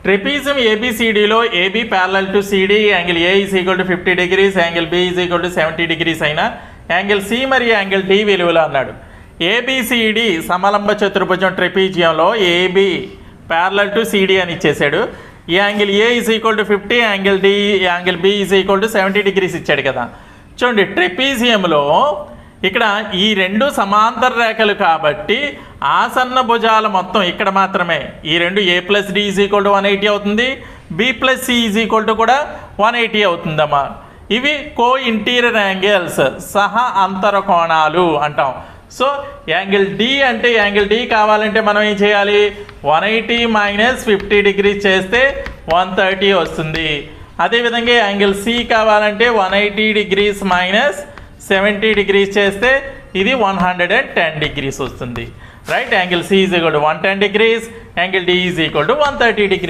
Trapezium ఏబిసిడిలో AB parallel to CD, angle A is equal to 50 degrees, angle B is equal to 70 degrees అయినా angle C మరియు angle D విలువలు అన్నాడు. ABCD సమలంబ చతుర్భుజం ట్రెపీజియంలో ఏబి ప్యారలల్ టు సిడి అని ఇచ్చేసాడు. Angle A is equal to 50, angle B is equal to 70 degrees ఇచ్చాడు కదా. చూడండి, ట్రెపీజియంలో ఇక్కడ ఈ రెండు సమాంతర రేఖలు కాబట్టి ఆసన్న భుజాల మొత్తం ఇక్కడ మాత్రమే ఈ రెండు A plus D is equal to 180 అవుతుంది, B plus C is equal to కూడా 180 అవుతుందమ్మా. ఇవి కో ఇంటీరియర్ యాంగిల్స్, సహ అంతర కోణాలు అంటాం. సో యాంగిల్ డి అంటే యాంగిల్ డి కావాలంటే మనం ఏం చేయాలి, 180 మైనస్ 50 degrees చేస్తే 130 వస్తుంది. అదేవిధంగా యాంగిల్ సి కావాలంటే 180 degrees మైనస్ 70 degrees చేస్తే ఇది 110 degrees వస్తుంది. Right, angle C is equal to 110 degrees, angle D is equal to 130 degrees.